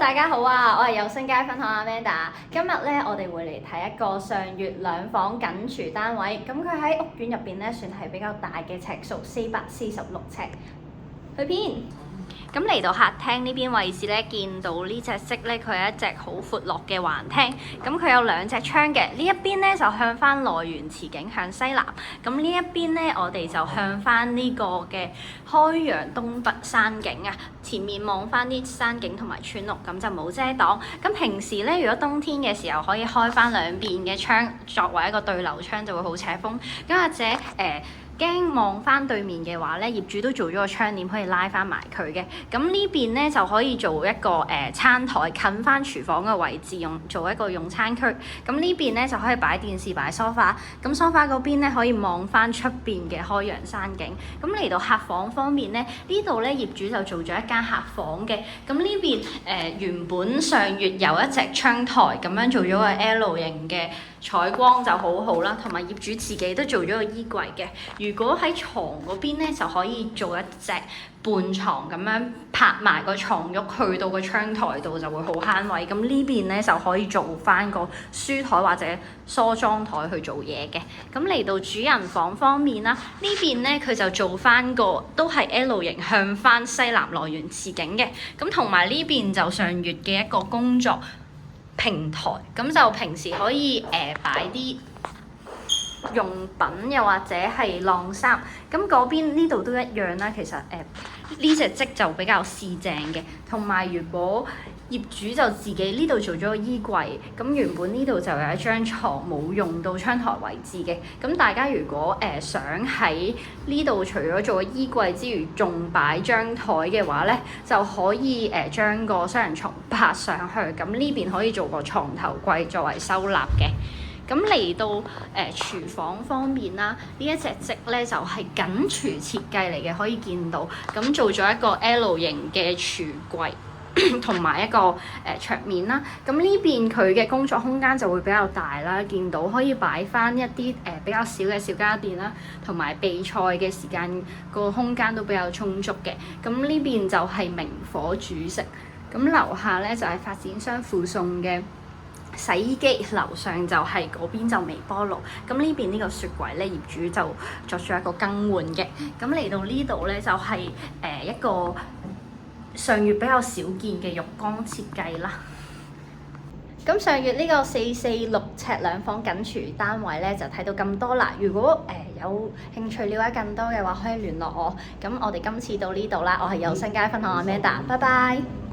大家好啊！我係有星街分享 Amanda。今日咧，我哋會嚟睇一個上月兩房緊廚單位。咁佢喺屋苑入邊咧，算係比較大嘅尺數，446尺。去邊？咁嚟到客廳呢邊位置咧，見到呢隻色咧，佢係一隻好闊落嘅橫廳。咁佢有兩隻窗嘅，呢一邊咧就向翻內園慈景向西南。咁呢一邊咧，我哋就向翻呢個嘅開揚東北山景啊。前面望翻啲山景同埋村屋，咁就冇遮擋。咁平時咧，如果冬天嘅時候，可以開翻兩邊嘅窗，作為一個對流窗，就會好斜風。咁或者驚望翻對面嘅話咧，業主都做咗個窗簾可以拉翻埋佢嘅。咁呢邊咧就可以做一個餐台近翻廚房嘅位置，做一個用餐區。咁呢邊咧就可以擺電視、擺梳化。咁梳化嗰邊咧可以望翻出邊嘅開揚山景。咁嚟到客房方面咧，呢度咧業主就做咗一間客房嘅。咁呢邊原本上月有一隻窗台咁樣做咗個 L 型嘅採光就好好啦，同埋業主自己都做咗個衣櫃嘅。如果喺床嗰邊咧，就可以做一隻半床咁樣拍埋個床褥去到個窗台度，就會好慳位。咁呢邊咧就可以做翻個書台或者梳妝台去做嘢嘅。咁嚟到主人房方面啦，呢邊咧佢就做翻個都係 L 型向翻西南來源慈景嘅。咁同埋呢邊就上月嘅一個工作平台，咁就平時可以擺啲用品又或者係晾衫，咁嗰邊呢度都一樣啦。其實呢隻積就比較四正嘅，同埋如果業主就自己呢度做咗個衣櫃，咁原本呢度就有一張床冇用到窗台位置嘅。咁大家如果想喺呢度除咗做個衣櫃之餘，仲擺張台嘅話咧，就可以將個雙人床拍上去。咁呢邊可以做個床頭櫃作為收納嘅。咁嚟到廚房方面啦，呢一隻積咧就係緊廚設計嚟嘅，可以見到咁做咗一個 L 型嘅廚櫃，同埋一個桌面啦。咁呢邊佢嘅工作空間就會比較大啦，見到可以擺翻一啲比較少嘅小家電啦，同埋備菜嘅時間個空間都比較充足嘅。咁呢邊就係明火煮食，咁樓下咧就係發展商附送嘅洗衣機，樓上就係嗰邊就微波爐。咁呢邊呢個雪櫃咧，業主就作咗一個更換嘅。咁嚟到呢度咧就係一個上月比較少見嘅浴缸設計啦。咁上月呢個446尺兩房緊廚單位咧就睇到咁多啦。如果有興趣了解更多嘅話，可以聯絡我。咁我哋今次到呢度啦。我係有星街分享 Amanda，拜拜。